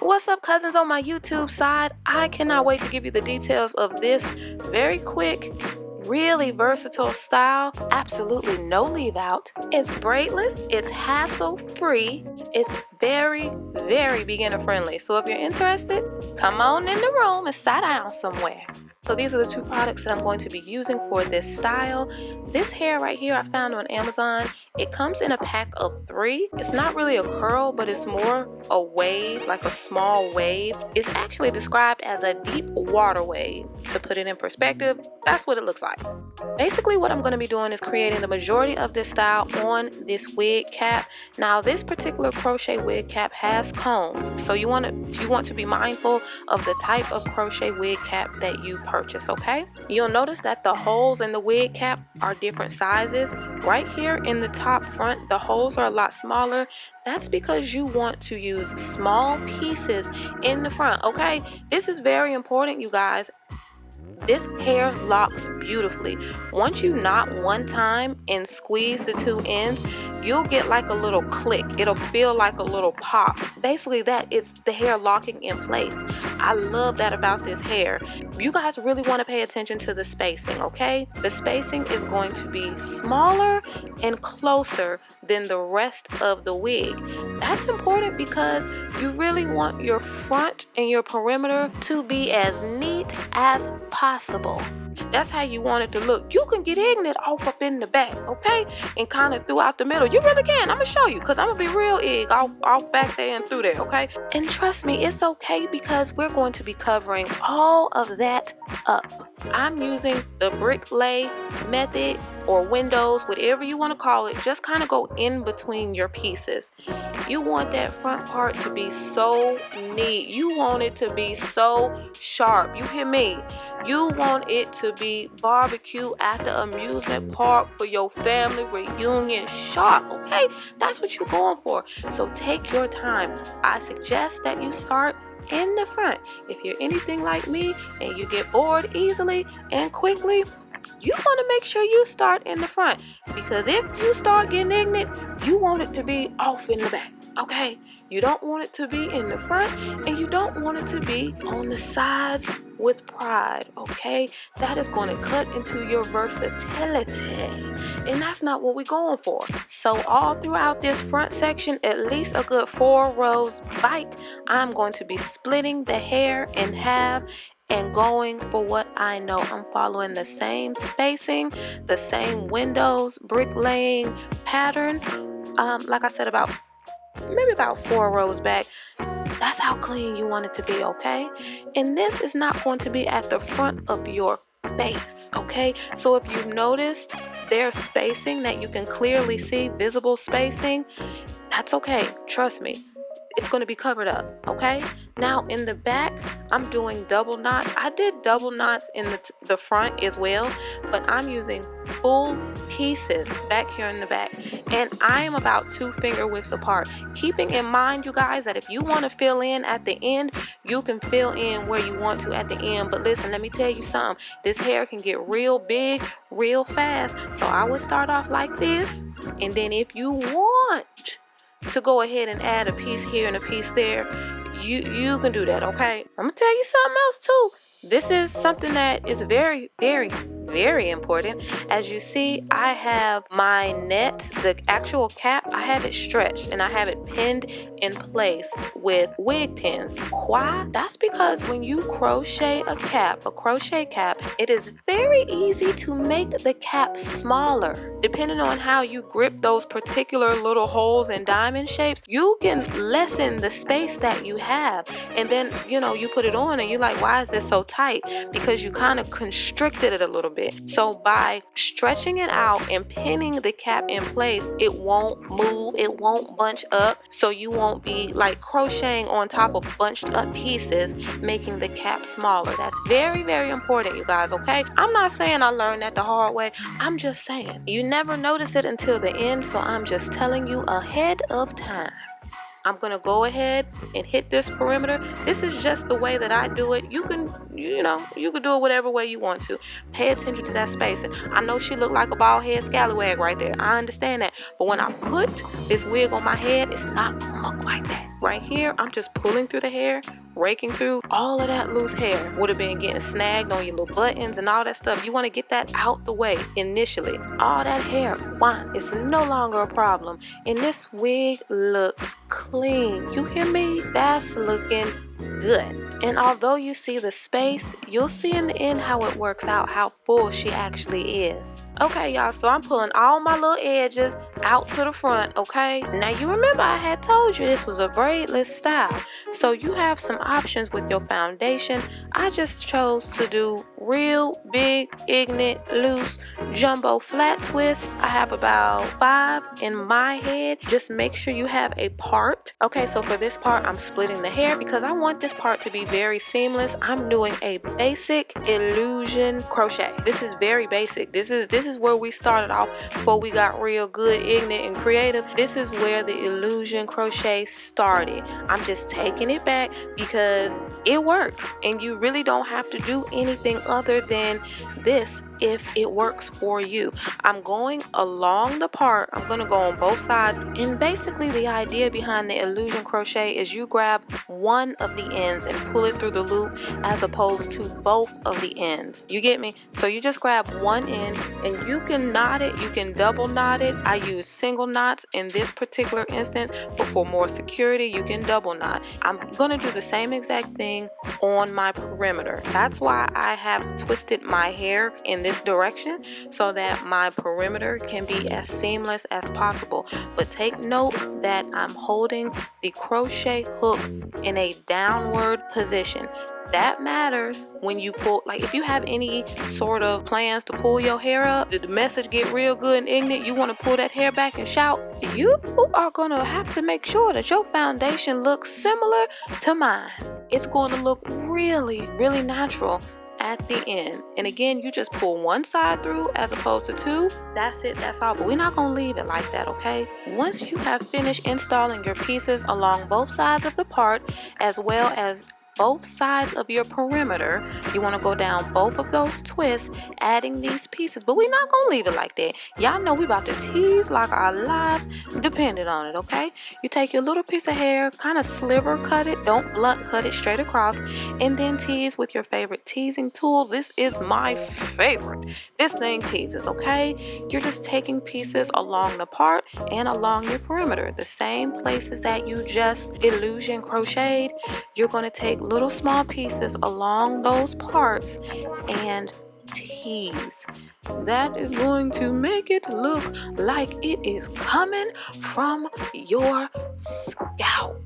What's up, cousins on my YouTube side? I cannot wait to give you the details of this very quick, really versatile style. Absolutely no leave out. It's braidless, it's hassle free, it's very beginner friendly. So if you're interested, come on in the room and sit down somewhere. So these are the two products that I'm going to be using for this style. This hair right here I found on Amazon. It comes in a pack of 3. It's not really a curl, but it's more a wave, like a small wave. It's actually described as a deep water wave. To put it in perspective, that's what it looks like. Basically what I'm going to be doing is creating the majority of this style on this wig cap. Now this particular crochet wig cap has combs, so you want to be mindful of the type of crochet wig cap that you purchase, okay? You'll notice that the holes in the wig cap are different sizes. Right here in the top front, the holes are a lot smaller. That's because you want to use small pieces in the front, okay? This is very important, you guys. This hair locks beautifully. Once you knot one time and squeeze the 2 ends, you'll get like a little click. It'll feel like a little pop. Basically, that is the hair locking in place. I love that about this hair. You guys really want to pay attention to the spacing, okay? The spacing is going to be smaller and closer than the rest of the wig. That's important because you really want your front and your perimeter to be as neat as possible. That's how you want it to look. You can get ignorant off up in the back, okay? And kind of throughout the middle. You really can. I'm going to show you because I'm going to be real egg off back there and through there, okay? And trust me, it's okay because we're going to be covering all of that up. I'm using the brick lay method or windows, whatever you want to call it. Just kind of go in between your pieces. You want that front part to be so neat. You want it to be so sharp. You hear me? You want it to be barbecue at the amusement park for your family reunion sharp, okay? That's what you're going for. So take your time. I suggest that you start in the front. If you're anything like me and you get bored easily and quickly, you want to make sure you start in the front, because if you start getting ignorant, you want it to be off in the back, okay? You don't want it to be in the front, and you don't want it to be on the sides with pride, okay? That is going to cut into your versatility, and that's not what we're going for. So all throughout this front section, at least a good 4 rows back, I'm going to be splitting the hair in half and going for what I know. I'm following the same spacing, the same windows, bricklaying pattern. Like I said, maybe about 4 rows back. That's how clean you want it to be, okay? And this is not going to be at the front of your face, okay? So if you've noticed there's spacing that you can clearly see, visible spacing, that's okay. Trust me. It's going to be covered up, okay? Now in the back, I'm doing double knots. I did double knots in the front as well, but I'm using full pieces back here in the back, and I am about 2 finger widths apart. Keeping in mind, you guys, that if you want to fill in at the end, you can fill in where you want to at the end. But listen, let me tell you something. This hair can get real big real fast, so I would start off like this, and then if you want to go ahead and add a piece here and a piece there, you can do that, okay? I'm gonna tell you something else too. This is something that is very important. As you see, I have my net, the actual cap, I have it stretched and I have it pinned in place with wig pins. Why? That's because when you crochet a crochet cap, it is very easy to make the cap smaller. Depending on how you grip those particular little holes and diamond shapes, you can lessen the space that you have. And then, you put it on and you're like, why is this so tight? Because you kind of constricted it a little bit. So by stretching it out and pinning the cap in place, it won't move, it won't bunch up, so you won't be like crocheting on top of bunched up pieces, making the cap smaller. That's very important, you guys, okay? I'm not saying I learned that the hard way. I'm just saying you never notice it until the end, so I'm just telling you ahead of time. I'm gonna go ahead and hit this perimeter. This is just the way that I do it. You can do it whatever way you want to. Pay attention to that spacing. I know she looked like a bald head scallywag right there. I understand that. But when I put this wig on my head, it's not gonna look like that. Right here, I'm just pulling through the hair, raking through all of that loose hair. Would have been getting snagged on your little buttons and all that stuff. You want to get that out the way initially. All that hair, one, it's no longer a problem. And this wig looks clean. You hear me? That's looking good. And although you see the space, you'll see in the end how it works out, how full she actually is. Okay, y'all, so I'm pulling all my little edges out to the front, okay? Now, you remember I had told you this was a braidless style, so you have some options with your foundation. I just chose to do real big, ignorant, loose, jumbo flat twists. I have about 5 in my head. Just make sure you have a part. Okay, so for this part, I'm splitting the hair because I want this part to be very seamless. I'm doing a basic illusion crochet. This is very basic. This is where we started off before we got real good, ignorant, and creative. This is where the illusion crochet started. I'm just taking it back because it works, and you really don't have to do anything other than this if it works for you. I'm going along the part. I'm going to go on both sides, and basically the idea behind the illusion crochet is you grab one of the ends and pull it through the loop as opposed to both of the ends. You get me? So you just grab one end, and you can knot it, you can double knot it. I use single knots in this particular instance, but for more security you can double knot. I'm going to do the same exact thing on my perimeter. That's why I have twisted my hair in this direction so that my perimeter can be as seamless as possible. But take note that I'm holding the crochet hook in a downward position. That matters when you pull. Like, if you have any sort of plans to pull your hair up, did the message get real good and ignorant, you want to pull that hair back and shout, you are going to have to make sure that your foundation looks similar to mine. It's going to look really, really natural at the end. And again, you just pull one side through as opposed to two. That's it, that's all. But we're not going to leave it like that, okay? Once you have finished installing your pieces along both sides of the part, as well as both sides of your perimeter, you want to go down both of those twists, adding these pieces. But we're not gonna leave it like that. Y'all know we about to tease like our lives depended on it, okay? You take your little piece of hair, kind of sliver cut it, don't blunt cut it, straight across, and then tease with your favorite teasing tool. This is my favorite. This thing teases, okay? You're just taking pieces along the part and along your perimeter, the same places that you just illusion crocheted. You're going to take little small pieces along those parts and tease. That is going to make it look like it is coming from your scalp.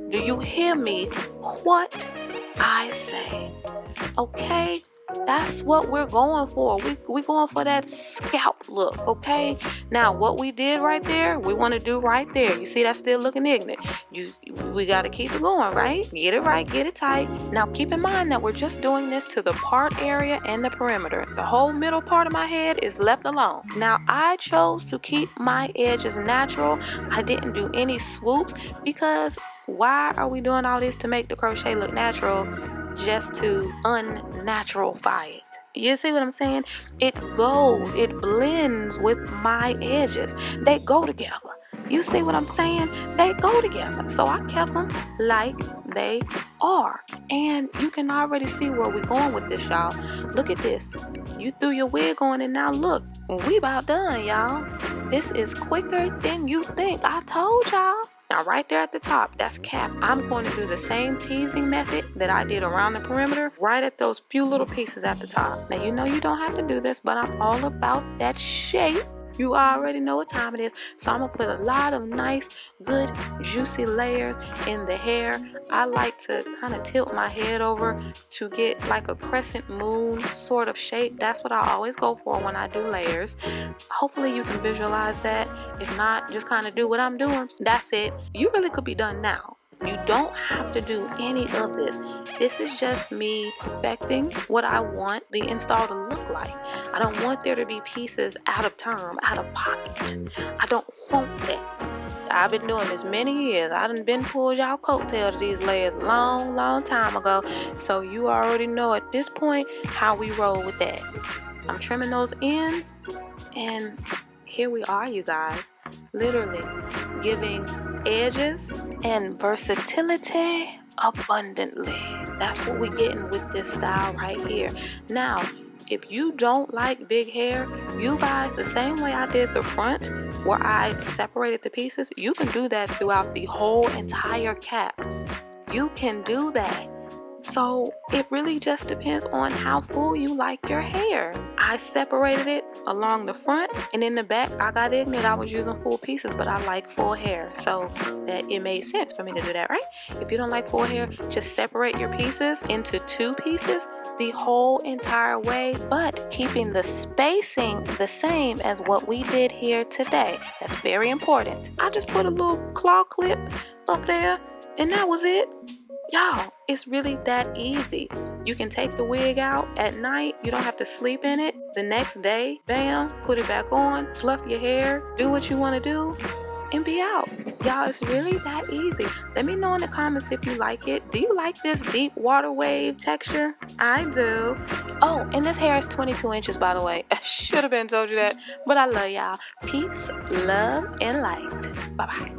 Do you hear me? What I say? Okay? That's what we're going for. We're going for that scalp look, okay? Now, what we did right there, we want to do right there. You see, that's still looking ignorant. We got to keep it going, right? Get it right, get it tight. Now, keep in mind that we're just doing this to the part area and the perimeter. The whole middle part of my head is left alone. Now, I chose to keep my edges natural. I didn't do any swoops because why are we doing all this to make the crochet look natural? Just to unnaturalify it. You see what I'm saying? It blends with my edges. They go together. You see what I'm saying? They go together. So I kept them like they are. And you can already see where we're going with this, y'all. Look at this. You threw your wig on and now look. We about done, y'all. This is quicker than you think. I told y'all. Now right there at the top, that's cap. I'm going to do the same teasing method that I did around the perimeter, right at those few little pieces at the top. Now you know you don't have to do this, but I'm all about that shape. You already know what time it is. So I'm going to put a lot of nice, good, juicy layers in the hair. I like to kind of tilt my head over to get like a crescent moon sort of shape. That's what I always go for when I do layers. Hopefully you can visualize that. If not, just kind of do what I'm doing. That's it. You really could be done now. You don't have to do any of this. This is just me perfecting what I want the install to look like. I don't want there to be pieces out of term, out of pocket. I don't want that. I've been doing this many years. I done been pulled y'all coattail to these layers long time ago. So you already know at this point how we roll with that. I'm trimming those ends, and here we are, you guys. Literally giving edges and versatility abundantly. That's what we're getting with this style right here. Now, if you don't like big hair, you guys, the same way I did the front where I separated the pieces, you can do that throughout the whole entire cap. You can do that. So it really just depends on how full you like your hair. I separated it along the front, and in the back I got ignorant. I was using full pieces, but I like full hair, so that it made sense for me to do that, right? If you don't like full hair, just separate your pieces into 2 pieces the whole entire way, but keeping the spacing the same as what we did here today. That's very important. I just put a little claw clip up there, and that was it. Y'all, it's really that easy. You can take the wig out at night. You don't have to sleep in it. The next day, bam, put it back on, fluff your hair, do what you want to do, and be out. Y'all, it's really that easy. Let me know in the comments if you like it. Do you like this deep water wave texture? I do. Oh, and this hair is 22 inches, by the way. I should have been told you that, but I love y'all. Peace, love, and light. Bye-bye.